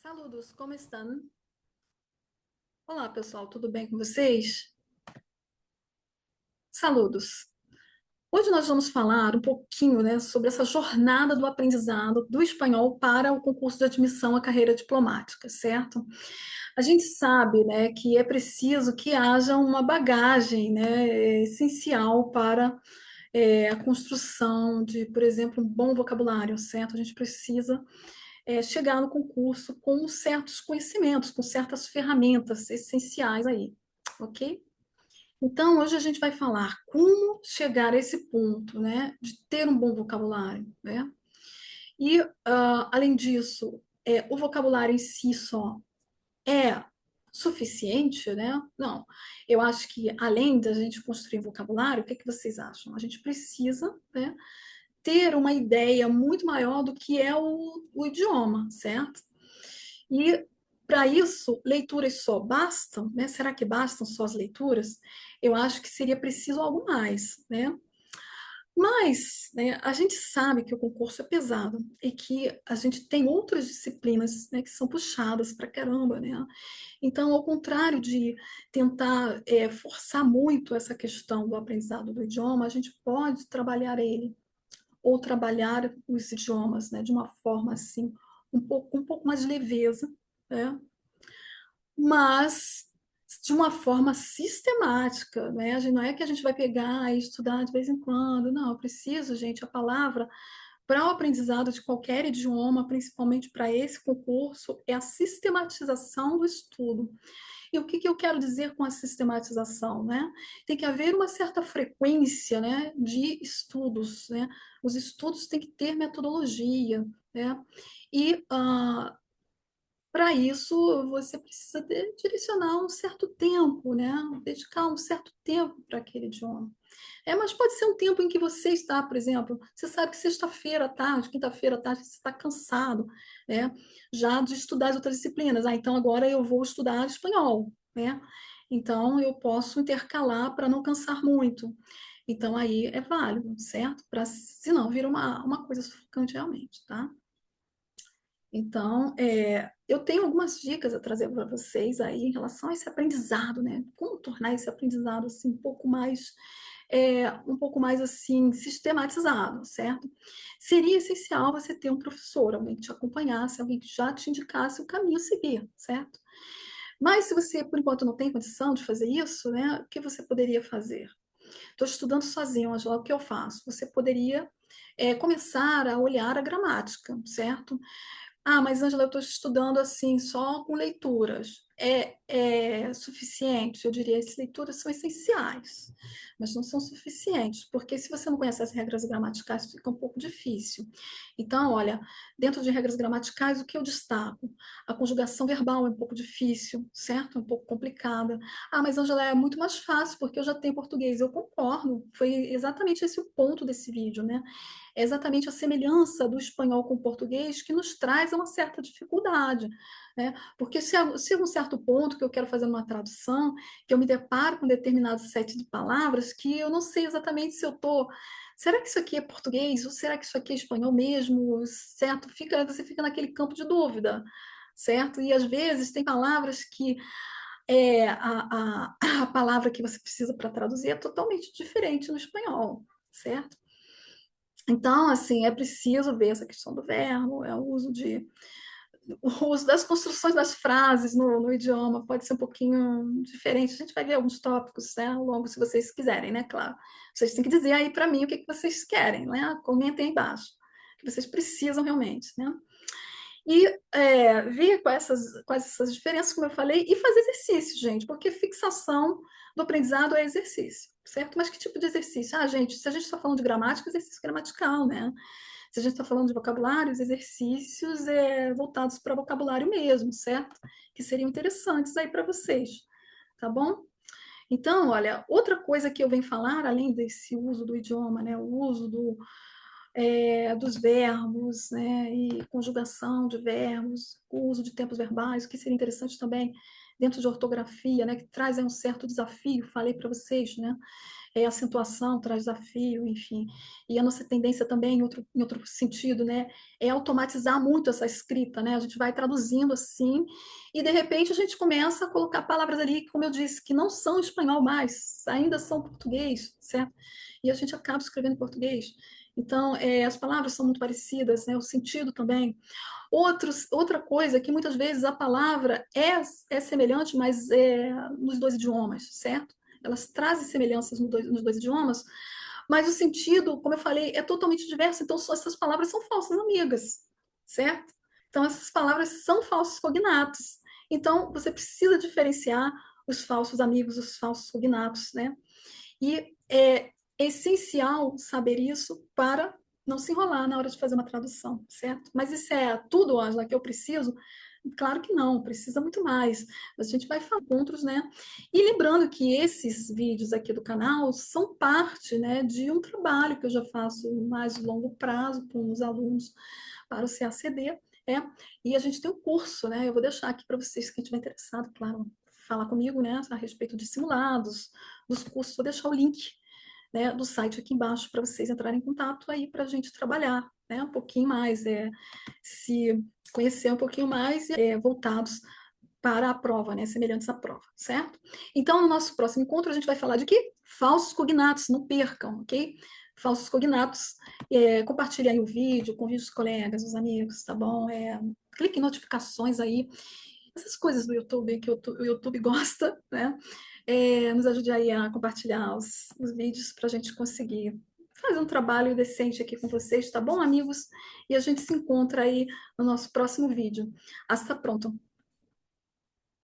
Saludos, como estão? Olá, pessoal, tudo bem com vocês? Saludos. Hoje nós vamos falar um pouquinho, né, sobre essa jornada do aprendizado do espanhol para o concurso de admissão à carreira diplomática, certo? A gente sabe, né, que é preciso que haja uma bagagem, né, essencial para a construção de, por exemplo, um bom vocabulário, certo? A gente precisa chegar no concurso com certos conhecimentos, com certas ferramentas essenciais aí, ok? Então, hoje a gente vai falar como chegar a esse ponto, né, de ter um bom vocabulário, né? E, além disso, o vocabulário em si só é suficiente, né? Não. Eu acho que, além da gente construir vocabulário, o que é que vocês acham? A gente precisa, né, ter uma ideia muito maior do que é o idioma, certo? E para isso, leituras só bastam, né? Será que bastam só as leituras? Eu acho que seria preciso algo mais, né? Mas, né, a gente sabe que o concurso é pesado e que a gente tem outras disciplinas, né, que são puxadas para caramba, né? Então, ao contrário de tentar forçar muito essa questão do aprendizado do idioma, a gente pode trabalhar ele ou trabalhar os idiomas, né, de uma forma assim um pouco mais de leveza, né? Mas de uma forma sistemática, né? Não é que a gente vai pegar e estudar de vez em quando, não, eu preciso, gente, a palavra para o aprendizado de qualquer idioma, principalmente para esse concurso, é a sistematização do estudo. E o que, que eu quero dizer com a sistematização, né? Tem que haver uma certa frequência, né, de estudos, né? Os estudos têm que ter metodologia, né? E para isso, você precisa direcionar um certo tempo, né? Dedicar um certo tempo para aquele idioma. Mas pode ser um tempo em que você está, por exemplo, você sabe que sexta-feira à tarde, quinta-feira à tarde, você está cansado, né? Já de estudar as outras disciplinas. Então agora eu vou estudar espanhol, né? Então eu posso intercalar para não cansar muito. Então aí é válido, certo? Para senão vira uma coisa sufocante realmente, tá? Então, eu tenho algumas dicas a trazer para vocês aí em relação a esse aprendizado, né? Como tornar esse aprendizado assim um pouco mais assim sistematizado, certo? Seria essencial você ter um professor, alguém que te acompanhasse, alguém que já te indicasse o caminho a seguir, certo? Mas se você, por enquanto, não tem condição de fazer isso, né? O que você poderia fazer? Estou estudando sozinho, Angela, o que eu faço? Você poderia começar a olhar a gramática, certo? Ah, mas Ângela, eu estou estudando assim só com leituras. É suficiente? Eu diria que as leituras são essenciais, mas não são suficientes, porque se você não conhece as regras gramaticais, fica um pouco difícil. Então, olha, dentro de regras gramaticais, o que eu destaco? A conjugação verbal é um pouco difícil, certo? É um pouco complicada. Ah, mas Ângela, é muito mais fácil, porque eu já tenho português. Eu concordo, foi exatamente esse o ponto desse vídeo, né? É exatamente a semelhança do espanhol com o português que nos traz uma certa dificuldade, né? Porque se é um certo ponto que eu quero fazer uma tradução, que eu me deparo com determinado set de palavras que eu não sei exatamente se eu estou. Será que isso aqui é português ou será que isso aqui é espanhol mesmo? Certo? Você fica naquele campo de dúvida, certo? E às vezes tem palavras que a palavra que você precisa para traduzir é totalmente diferente no espanhol, certo? Então, assim, é preciso ver essa questão do verbo, o uso das construções das frases no idioma pode ser um pouquinho diferente. A gente vai ver alguns tópicos, né, ao longo, se vocês quiserem, né, claro. Vocês têm que dizer aí para mim o que, que vocês querem, né? Comentem aí embaixo, o que vocês precisam realmente, né? E ver quais essas diferenças, como eu falei, e fazer exercício, gente, porque fixação do aprendizado é exercício, certo? Mas que tipo de exercício? Ah, gente, se a gente está falando de gramática, exercício gramatical, né? Se a gente está falando de vocabulário, os exercícios voltados para vocabulário mesmo, certo? Que seriam interessantes aí para vocês, tá bom? Então, olha, outra coisa que eu venho falar, além desse uso do idioma, né, o uso dos verbos, né, e conjugação de verbos, o uso de tempos verbais, o que seria interessante também dentro de ortografia, né, que traz aí um certo desafio, falei para vocês, né, é acentuação, traz desafio, enfim. E a nossa tendência também, em outro sentido, né, é automatizar muito essa escrita, né? A gente vai traduzindo assim, e de repente a gente começa a colocar palavras ali, como eu disse, que não são espanhol mais, ainda são português, certo? E a gente acaba escrevendo em português. Então, as palavras são muito parecidas, né? O sentido também. Outra coisa que muitas vezes a palavra é semelhante, mas é nos dois idiomas, certo? Elas trazem semelhanças nos dois idiomas, mas o sentido, como eu falei, é totalmente diverso. Então, essas palavras são falsas amigas, certo? Então, essas palavras são falsos cognatos. Então, você precisa diferenciar os falsos amigos, os falsos cognatos, né? E é essencial saber isso para não se enrolar na hora de fazer uma tradução, certo? Mas isso é tudo, Angela, que eu preciso? Claro que não, precisa muito mais. Mas a gente vai falar encontros, né? E lembrando que esses vídeos aqui do canal são parte, né, de um trabalho que eu já faço mais longo prazo com os alunos para o CACD, e a gente tem um curso, né? Eu vou deixar aqui para vocês, quem estiver interessado, claro, falar comigo, né, a respeito de simulados, dos cursos, vou deixar o link, né, do site aqui embaixo para vocês entrarem em contato aí para a gente trabalhar, né, um pouquinho mais, se conhecer um pouquinho mais, voltados para a prova, né, semelhantes à prova, certo? Então, no nosso próximo encontro, a gente vai falar de quê? Falsos cognatos, não percam, ok? Falsos cognatos. Compartilhe aí o vídeo, convide os colegas, os amigos, tá bom? Clique em notificações aí, essas coisas do YouTube que o YouTube gosta, né? Nos ajude aí a compartilhar os vídeos para a gente conseguir fazer um trabalho decente aqui com vocês, tá bom, amigos? E a gente se encontra aí no nosso próximo vídeo. Hasta pronto!